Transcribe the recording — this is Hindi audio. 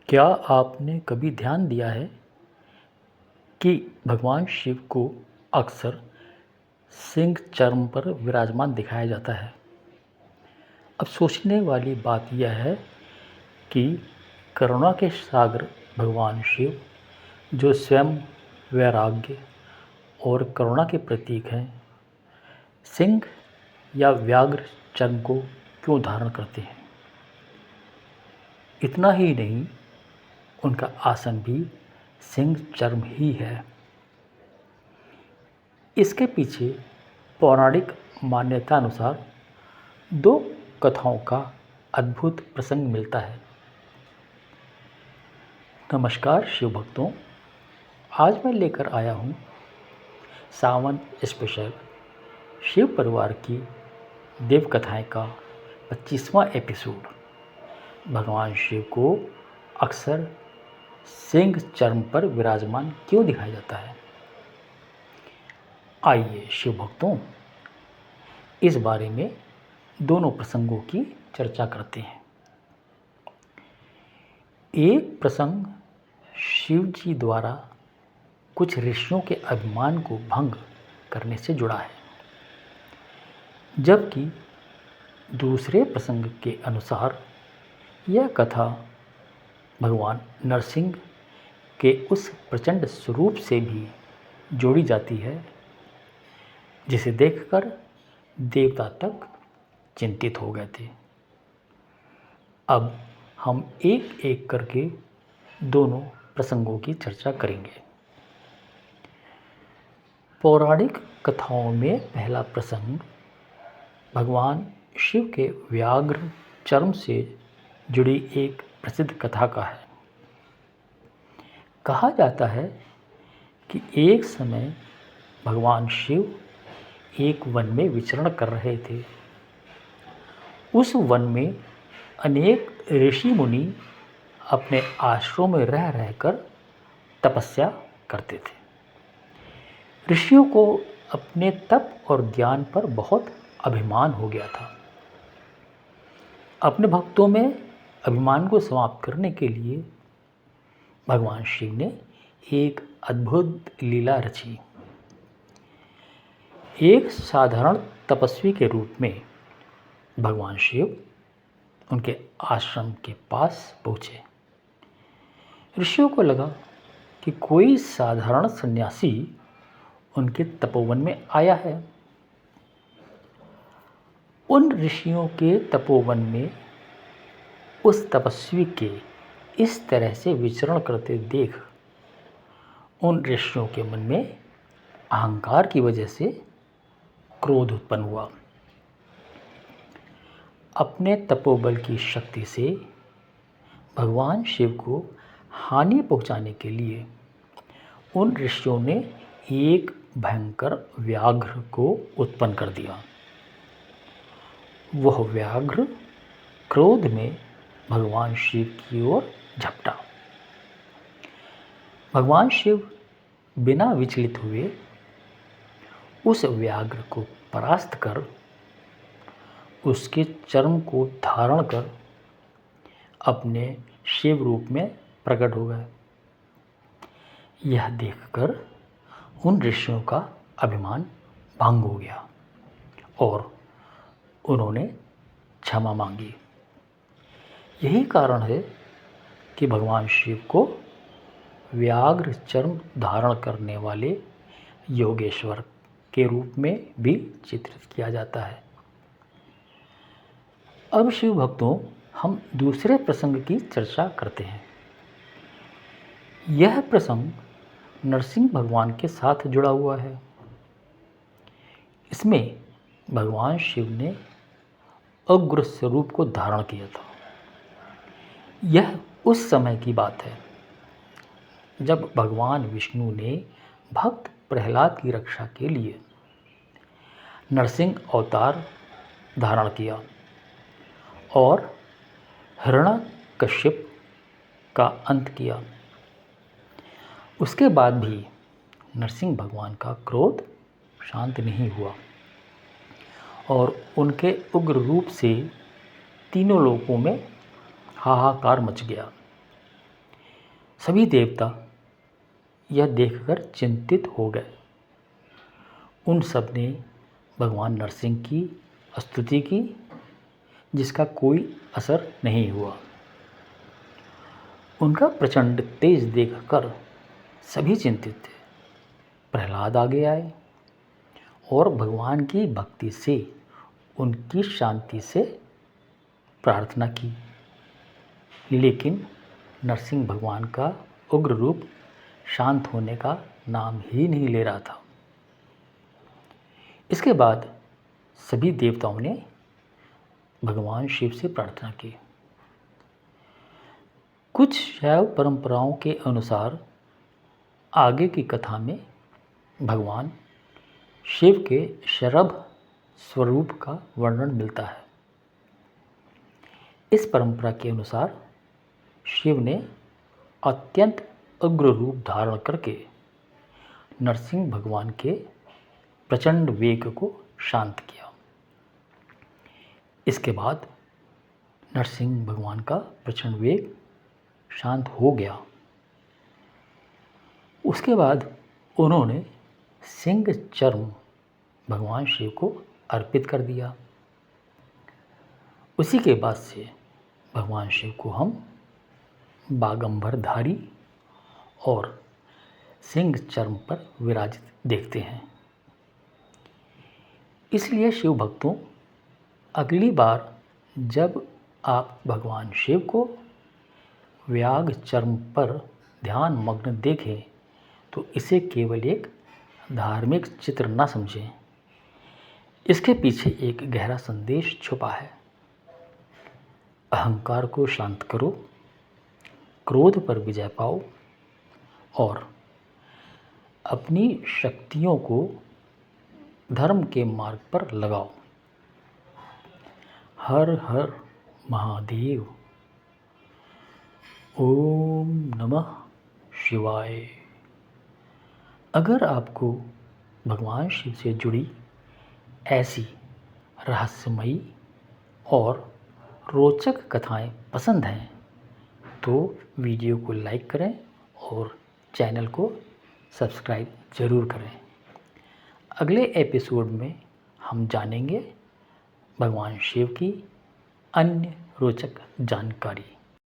क्या आपने कभी ध्यान दिया है कि भगवान शिव को अक्सर सिंह चर्म पर विराजमान दिखाया जाता है। अब सोचने वाली बात यह है कि करुणा के सागर भगवान शिव, जो स्वयं वैराग्य और करुणा के प्रतीक हैं, सिंह या व्याघ्र चर्म को क्यों धारण करते हैं। इतना ही नहीं, उनका आसन भी सिंह चर्म ही है। इसके पीछे पौराणिक मान्यता अनुसार दो कथाओं का अद्भुत प्रसंग मिलता है। नमस्कार शिव भक्तों, आज मैं लेकर आया हूँ सावन स्पेशल शिव परिवार की देव कथाएँ का 25वां एपिसोड। भगवान शिव को अक्सर सिंह चर्म पर विराजमान क्यों दिखाया जाता है। आइए शिव भक्तों, इस बारे में दोनों प्रसंगों की चर्चा करते हैं। एक प्रसंग शिव जी द्वारा कुछ ऋषियों के अभिमान को भंग करने से जुड़ा है, जबकि दूसरे प्रसंग के अनुसार यह कथा भगवान नरसिंह के उस प्रचंड स्वरूप से भी जोड़ी जाती है जिसे देखकर देवता तक चिंतित हो गए थे। अब हम एक एक करके दोनों प्रसंगों की चर्चा करेंगे। पौराणिक कथाओं में पहला प्रसंग भगवान शिव के व्याघ्र चर्म से जुड़ी एक प्रसिद्ध कथा का है। कहा जाता है कि एक समय भगवान शिव एक वन में विचरण कर रहे थे। उस वन में अनेक ऋषि मुनि अपने आश्रम में रह रहकर तपस्या करते थे। ऋषियों को अपने तप और ज्ञान पर बहुत अभिमान हो गया था। अपने भक्तों में अभिमान को समाप्त करने के लिए भगवान शिव ने एक अद्भुत लीला रची। एक साधारण तपस्वी के रूप में भगवान शिव उनके आश्रम के पास पहुँचे। ऋषियों को लगा कि कोई साधारण सन्यासी उनके तपोवन में आया है। उन ऋषियों के तपोवन में उस तपस्वी के इस तरह से विचरण करते देख उन ऋषियों के मन में अहंकार की वजह से क्रोध उत्पन्न हुआ। अपने तपोबल की शक्ति से भगवान शिव को हानि पहुंचाने के लिए उन ऋषियों ने एक भयंकर व्याघ्र को उत्पन्न कर दिया। वह व्याघ्र क्रोध में भगवान शिव की ओर झपटा। भगवान शिव बिना विचलित हुए उस व्याघ्र को परास्त कर उसके चर्म को धारण कर अपने शिव रूप में प्रकट हो गए। यह देखकर उन ऋषियों का अभिमान भंग हो गया और उन्होंने क्षमा मांगी। यही कारण है कि भगवान शिव को व्याघ्र चर्म धारण करने वाले योगेश्वर के रूप में भी चित्रित किया जाता है। अब शिव भक्तों, हम दूसरे प्रसंग की चर्चा करते हैं। यह प्रसंग नरसिंह भगवान के साथ जुड़ा हुआ है। इसमें भगवान शिव ने उग्र स्वरूप को धारण किया था। यह उस समय की बात है जब भगवान विष्णु ने भक्त प्रहलाद की रक्षा के लिए नरसिंह अवतार धारण किया और हिरण्यकश्यप का अंत किया। उसके बाद भी नरसिंह भगवान का क्रोध शांत नहीं हुआ और उनके उग्र रूप से तीनों लोकों में हाहाकार मच गया। सभी देवता यह देखकर चिंतित हो गए। उन सब ने भगवान नरसिंह की स्तुति की, जिसका कोई असर नहीं हुआ। उनका प्रचंड तेज देखकर सभी चिंतित थे। प्रहलाद आगे आए और भगवान की भक्ति से उनकी शांति से प्रार्थना की, लेकिन नरसिंह भगवान का उग्र रूप शांत होने का नाम ही नहीं ले रहा था। इसके बाद सभी देवताओं ने भगवान शिव से प्रार्थना की। कुछ शैव परंपराओं के अनुसार आगे की कथा में भगवान शिव के शरभ स्वरूप का वर्णन मिलता है। इस परंपरा के अनुसार शिव ने अत्यंत उग्र रूप धारण करके नरसिंह भगवान के प्रचंड वेग को शांत किया। इसके बाद नरसिंह भगवान का प्रचंड वेग शांत हो गया। उसके बाद उन्होंने सिंह चर्म भगवान शिव को अर्पित कर दिया। उसी के बाद से भगवान शिव को हम बागंबरधारी और सिंह चर्म पर विराजित देखते हैं। इसलिए शिव भक्तों, अगली बार जब आप भगवान शिव को व्याघ्र चर्म पर ध्यान मग्न देखें तो इसे केवल एक धार्मिक चित्र न समझें। इसके पीछे एक गहरा संदेश छुपा है। अहंकार को शांत करो, क्रोध पर विजय पाओ और अपनी शक्तियों को धर्म के मार्ग पर लगाओ। हर हर महादेव। ओम नमः शिवाय। अगर आपको भगवान शिव से जुड़ी ऐसी रहस्यमयी और रोचक कथाएं पसंद हैं तो वीडियो को लाइक करें और चैनल को सब्सक्राइब ज़रूर करें। अगले एपिसोड में हम जानेंगे भगवान शिव की अन्य रोचक जानकारी।